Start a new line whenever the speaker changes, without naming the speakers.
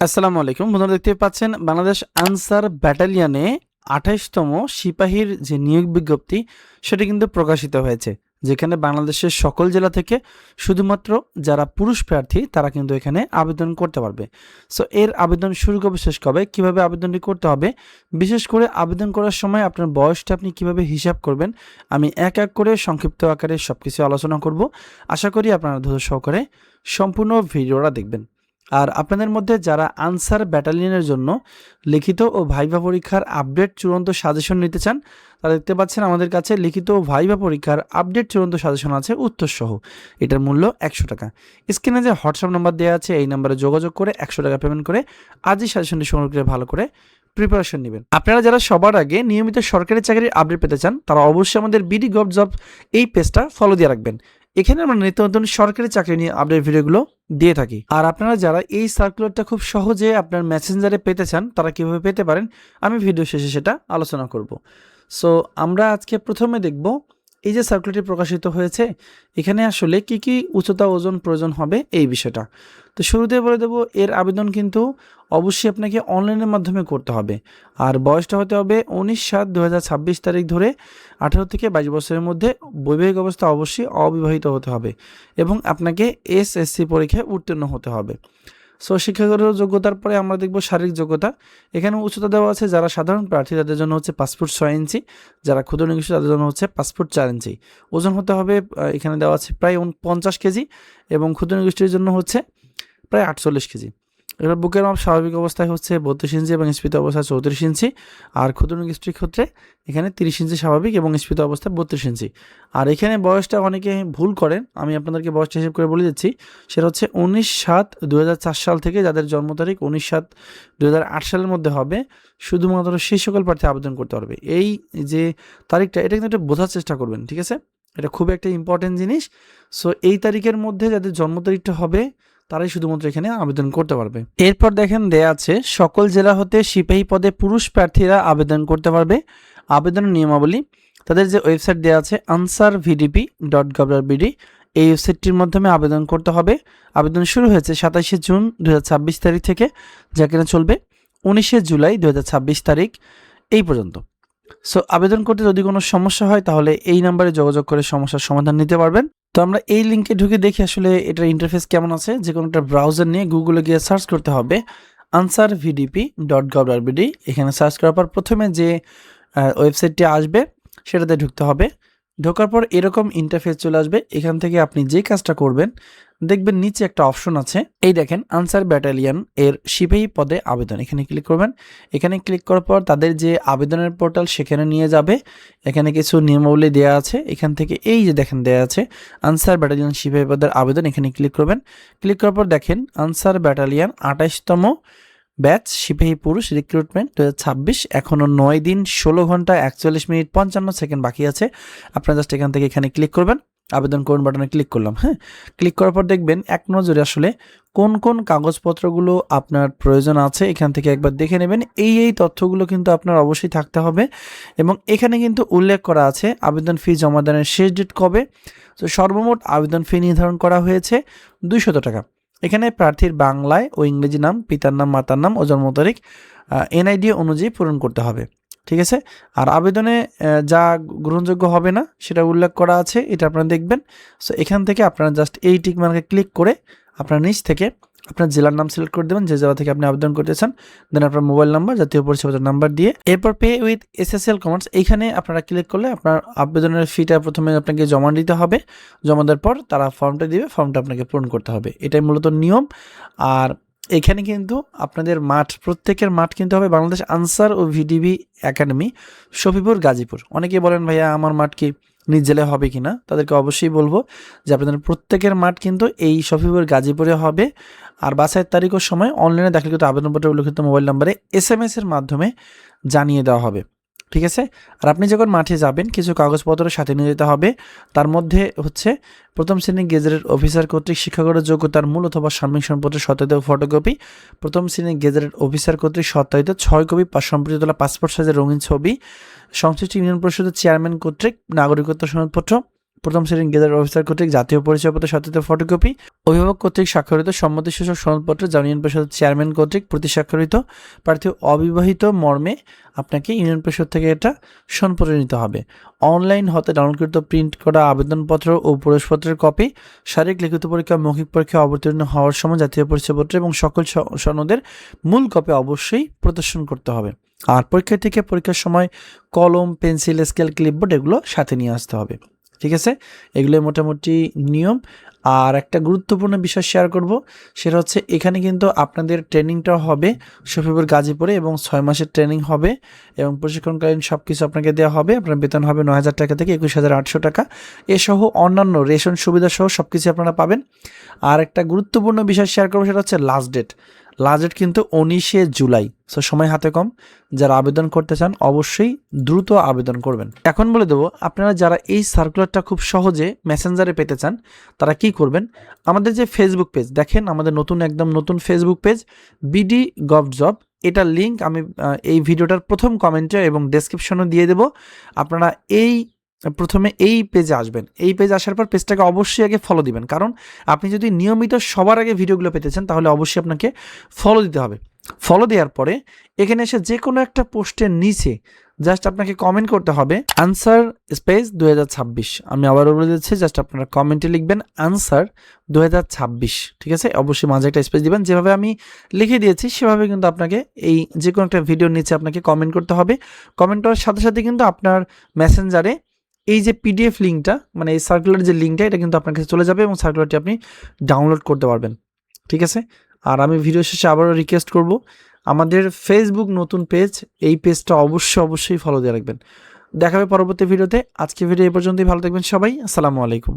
আসসালামু আলাইকুম বন্ধুরা, দেখতে পাচ্ছেন বাংলাদেশ আনসার ব্যাটালিয়নে ২৮তম সিপাহীর যে নিয়োগ বিজ্ঞপ্তি সেটি কিন্তু প্রকাশিত হয়েছে, যেখানে বাংলাদেশের সকল জেলা থেকে শুধুমাত্র যারা পুরুষ প্রার্থী তারা কিন্তু এখানে আবেদন করতে পারবে। সো এর আবেদন শুরু কবে শেষ কবে, কিভাবে আবেদনটি করতে হবে, বিশেষ করে আবেদন করার সময় আপনার বয়সটা আপনি কিভাবে হিসাব করবেন, আমি এক এক করে সংক্ষিপ্ত আকারে সব কিছু আলোচনা করব। আশা করি আপনারা ধৈর্য সহকারে সম্পূর্ণ ভিডিওটা দেখবেন। আর আপনাদের মধ্যে যারা আনসার ব্যাটালিয়নের জন্য লিখিত ও ভাইভা পরীক্ষার আপডেট চূড়ান্ত সাজেশন নিতে চান, তারা দেখতে পাচ্ছেন আমাদের কাছে লিখিত ও ভাইভা পরীক্ষার আপডেট চূড়ান্ত সাজেশন আছে উত্তর সহ। এটার মূল্য 100 টাকা। স্ক্রিনে যে হোয়াটসঅ্যাপ নাম্বার দেওয়া আছে এই নাম্বারে যোগাযোগ করে 100 টাকা পেমেন্ট করে আজই সাজেশনটি সংগ্রহ করে ভালো করে প্রিপারেশন নেবেন। আপনারা যারা সবার আগে নিয়মিত সরকারি চাকরির আপডেট পেতে চান তারা অবশ্যই আমাদের বিডি গভ জব এই পেজটা ফলো দিয়ে রাখবেন। এখানে আমরা নিত্য নতুন সরকারি চাকরি নিয়ে আপডেট ভিডিওগুলো দিয়ে থাকি। আর আপনারা যারা এই সার্কুলারটা খুব সহজে আপনার মেসেঞ্জারে পেতে চান তারা কিভাবে পেতে পারেন আমি ভিডিও শেষে সেটা আলোচনা করব। সো আমরা আজকে প্রথমে দেখব এই যে সার্কুলারটি প্রকাশিত হয়েছে এখানে আসলে কি কি উচ্চতা ওজন প্রয়োজন হবে এই বিষয়টা। তো শুরুতে বলে দেব এর আবেদন কিন্তু অবশ্যই আপনাকে অনলাইনের মাধ্যমে করতে হবে। আর বয়সটা হতে হবে 19/7/2026 তারিখ ধরে 18 থেকে 22 বছরের মধ্যে, বৈবাহিক অবস্থা অবশ্যই অবিবাহিত হতে হবে এবং আপনাকে এসএসসি পরীক্ষায় উত্তীর্ণ হতে হবে। সো শিক্ষাগত যোগ্যতার পরে আমরা দেখব শারীরিক যোগ্যতা। এখানে উচ্চতা দেওয়া আছে যারা সাধারণ প্রার্থী তাদের জন্য হচ্ছে 5 ফুট 6 ইঞ্চি, যারা ক্ষুদ্র নিগোষ্ঠী তাদের জন্য হচ্ছে 5 ফুট 4 ইঞ্চি। ওজন হতে হবে এখানে দেওয়া আছে প্রায় 50 কেজি এবং ক্ষুদ্র নিগোষ্ঠীর জন্য হচ্ছে প্রায় 48 কেজি। এবার বুকের মাপ স্বাভাবিক অবস্থায় হচ্ছে 32 ইঞ্চি এবং স্ফীত অবস্থায় 34 ইঞ্চি। আর ক্ষুদ্র নিগোষ্ঠীর ক্ষেত্রে এখানে 30 ইঞ্চি স্বাভাবিক এবং স্ফীত অবস্থায় 32 ইঞ্চি। আর এখানে বয়সটা অনেকে ভুল করেন, আমি আপনাদেরকে বয়সটা হিসেব করে বলে দিচ্ছি। সেটা হচ্ছে 19/7/2004 সাল থেকে যাদের জন্ম তারিখ 19/7/2008 সালের মধ্যে হবে শুধুমাত্র সেই সকল প্রার্থী আবেদন করতে পারবে। এই যে তারিখটা এটা কিন্তু একটা বোঝার চেষ্টা করবেন, ঠিক আছে? এটা খুব একটা ইম্পর্টেন্ট জিনিস। সো এই তারিখের মধ্যে যাদের জন্ম তারিখটা হবে তারাই শুধুমাত্র এখানে আবেদন করতে পারবে। এরপর দেখেন দেয়া আছে সকল জেলা হতে সিপাহী পদে পুরুষ প্রার্থীরা আবেদন করতে পারবে। আবেদনের নিয়মাবলী তাদের যে ওয়েবসাইট দেওয়া আছে ansarvdp.gov.bd, এই ওয়েবসাইটটির মাধ্যমে আবেদন করতে হবে। আবেদন শুরু হয়েছে 27শে জুন 2026 তারিখ থেকে, যা কিনা চলবে 19শে জুলাই 2026 তারিখ এই পর্যন্ত। সো আবেদন করতে যদি কোনো সমস্যা হয় তাহলে এই নাম্বারে যোগাযোগ করে সমস্যার সমাধান নিতে পারবেন। তো আমরা এই লিঙ্কে ঢুকে দেখি আসলে এটার ইন্টারফেস কেমন আছে। যে কোনো একটা ব্রাউজার নিয়ে গুগলে গিয়ে সার্চ করতে হবে ansarvdp.gov.bd। এখানে সার্চ করার পর প্রথমে যে ওয়েবসাইটটি আসবে সেটাতে ঢুকতে হবে। ঢোকার পর এরকম ইন্টারফেস চলে আসবে। এখান থেকে আপনি যে কাজটা করবেন দেখবেন নিচে একটা অপশন আছে, এই দেখেন আনসার ব্যাটালিয়ন এর সিপাহী পদে আবেদন, এখানে ক্লিক করবেন। এখানে ক্লিক করার পর তাদের যে আবেদনের পোর্টাল সেখানে নিয়ে যাবে। এখানে কিছু নিয়মাবলী দেওয়া আছে, এখান থেকে এই যে দেখেন দেওয়া আছে আনসার ব্যাটালিয়ন সিপাহী পদের আবেদন, এখানে ক্লিক করবেন। ক্লিক করার পর দেখেন আনসার ব্যাটালিয়ন 28তম ব্যাচ সিপাহী পুরুষ রিক্রুটমেন্ট 2026, এখনও 9 দিন 16 ঘন্টা 41 মিনিট 55 সেকেন্ড বাকি আছে। আপনারা জাস্ট এখান থেকে এখানে ক্লিক করবেন, আবেদন করুন বাটনে ক্লিক করলাম। হ্যাঁ, ক্লিক করার পর দেখবেন এক নজরে আসলে কোন কোন কাগজপত্রগুলো আপনার প্রয়োজন আছে এখান থেকে একবার দেখে নেবেন। এই তথ্যগুলো কিন্তু আপনার অবশ্যই থাকতে হবে এবং এখানে কিন্তু উল্লেখ করা আছে আবেদন ফি জমা দানের শেষ ডেট কবে। তো সর্বমোট আবেদন ফি নির্ধারণ করা হয়েছে 200 টাকা। এখানে প্রার্থীর বাংলায় ও ইংরেজি নাম, পিতার নাম, মাতার নাম ও জন্ম তারিখ এনআইডি অনুযায়ী পূরণ করতে হবে, ঠিক আছে? আর আবেদনে যা গ্রহণযোগ্য হবে না সেটা উল্লেখ করা আছে, এটা আপনারা দেখবেন। সো এখান থেকে আপনারা জাস্ট এই টিক মার্কে ক্লিক করে আপনার নিচ থেকে আপনার জেলার নাম সিলেক্ট করে দেবেন, যে জেলা থেকে আপনি আবেদন করতে চান। দেন আপনার মোবাইল নাম্বার, জাতীয় পরিচয়পত্র নাম্বার দিয়ে এরপর পে উইথ এসএসএল কমার্স এইখানে আপনারা ক্লিক করলে আপনার আবেদনের ফিটা প্রথমে আপনাকে জমা দিতে হবে। জমা দেওয়ার পর তারা ফর্মটা দিবে, ফর্মটা আপনাকে পূরণ করতে হবে। এটাই মূলত নিয়ম। আর এখানে কিন্তু আপনাদের মাঠ, প্রত্যেকের মাঠ কিন্তু হবে বাংলাদেশ আনসার ও ভিডিবি একাডেমি, শফিপুর, গাজীপুর। অনেকে বলেন ভাইয়া আমার মাঠ কি নিজ জেলায় হবে কিনা, তাদেরকে অবশ্যই বলবো যে আপনাদের প্রত্যেকের মাঠ কিন্তু এই শফিপুর গাজীপুরে হবে। আর বাছাইয়ের তারিখ ও সময় অনলাইনে দাখিলকৃত আবেদনপত্রে উল্লেখিত মোবাইল নম্বরে SMS এর মাধ্যমে জানিয়ে দেওয়া হবে, ঠিক আছে? আর আপনি যখন মাঠে যাবেন কিছু কাগজপত্র সাথে নিয়ে যেতে হবে। তার মধ্যে হচ্ছে প্রথম শ্রেণী গেজেটেড অফিসার কর্তৃক শিক্ষাগত যোগ্যতার মূল অথবা সাময়িক সম্পত্তির সত্যায়িত ফটোকপি, প্রথম শ্রেণী গেজেটেড অফিসার কর্তৃক সত্যায়িত 6 কপি সম্প্রতি তোলা পাসপোর্ট সাইজের রঙিন ছবি, সংশ্লিষ্ট ইউনিয়ন পরিষদের চেয়ারম্যান কর্তৃক নাগরিকত্ব সনদপত্র, প্রথম শ্রেণীর গেজেট অফিসার কর্তৃক জাতীয় পরিচয়পত্র সত্যায়িত ফটোকপি, অভিভাবক কর্তৃক স্বাক্ষরিত সম্মতিসূচক সনদপত্র যা ইউনিয়ন পরিষদের চেয়ারম্যান কর্তৃক প্রতি স্বাক্ষরিত, প্রার্থী অবিবাহিত মর্মে আপনাকে ইউনিয়ন পরিষদ থেকে এটা সনদপত্র নিতে হবে। অনলাইন হতে ডাউনলোডকৃত প্রিন্ট করা আবেদনপত্র ও প্রবেশপত্রের কপি, শারীরিক লিখিত পরীক্ষা মৌখিক পরীক্ষা অবতীর্ণ হওয়ার সময় জাতীয় পরিচয়পত্র এবং সকল সনদের মূল কপি অবশ্যই প্রদর্শন করতে হবে। আর পরীক্ষার্থীকে পরীক্ষার সময় কলম, পেন্সিল, স্কেল, ক্লিপবোর্ড এগুলো সাথে নিয়ে আসতে হবে। ঠিক আছে, এগুলোই মোটামুটি নিয়ম। আর একটা গুরুত্বপূর্ণ বিষয় শেয়ার করব, সেটা হচ্ছে এখানে কিন্তু আপনাদের ট্রেনিংটা হবে শফিপুর গাজীপুরে এবং 6 মাসের ট্রেনিং হবে এবং প্রশিক্ষণকালীন সব কিছু আপনাকে দেওয়া হবে। আপনার বেতন হবে 9,000 টাকা থেকে 21,800 টাকা, এসহ অন্যান্য রেশন সুবিধা সহ সব কিছু আপনারা পাবেন। আর একটা গুরুত্বপূর্ণ বিষয় শেয়ার করবো, সেটা হচ্ছে লাস্ট ডেট কিন্তু 19শে জুলাই। সো সময় হাতে কম, যারা আবেদন করতে চান অবশ্যই দ্রুত আবেদন করবেন। এখন বলে দেবো, আপনারা যারা এই সার্কুলারটা খুব সহজে মেসেঞ্জারে পেতে চান তারা কি করবেন, আমাদের যে ফেসবুক পেজ দেখেন, আমাদের একদম নতুন Facebook page BD gov job, এটার লিঙ্ক আমি এই ভিডিওটার প্রথম কমেন্টে এবং ডেসক্রিপশনে দিয়ে দেবো। আপনারা প্রথমে এই পেজে আসবেন, এই পেজে আসার পর পেজটাকে অবশ্যই আগে ফলো দিবেন, কারণ আপনি যদি নিয়মিত সবার আগে ভিডিওগুলো পেতে চান তাহলে অবশ্যই আপনাকে ফলো দিতে হবে। ফলো দেওয়ার পরে এখানে এসে যে কোনো একটা পোস্টের নিচে জাস্ট আপনাকে কমেন্ট করতে হবে আনসার স্পেস 2026। আমি আবারও বলে দিচ্ছি, জাস্ট আপনারা কমেন্টে লিখবেন আনসার 2026। ঠিক আছে, অবশ্যই মাঝে একটা স্পেস দিবেন, যেভাবে আমি লিখে দিয়েছি সেভাবে কিন্তু আপনাকে এই যে কোনো একটা ভিডিওর নিচে আপনাকে কমেন্ট করতে হবে। কমেন্ট করার সাথে সাথে কিন্তু আপনার মেসেঞ্জারে এই যে পিডিএফ লিঙ্কটা, মানে এই সার্কুলার যে লিঙ্কটা, এটা কিন্তু আপনার কাছে চলে যাবে এবং সার্কুলারটি আপনি ডাউনলোড করতে পারবেন। ঠিক আছে, আর আমি ভিডিও শেষে আবারও রিকোয়েস্ট করব, আমাদের ফেসবুক নতুন পেজ, এই পেজটা অবশ্যই ফলো দিয়ে রাখবেন। দেখা হবে পরবর্তী ভিডিওতে। আজকে ভিডিও এই পর্যন্তই, ভালো থাকবেন সবাই, আসসালামু আলাইকুম।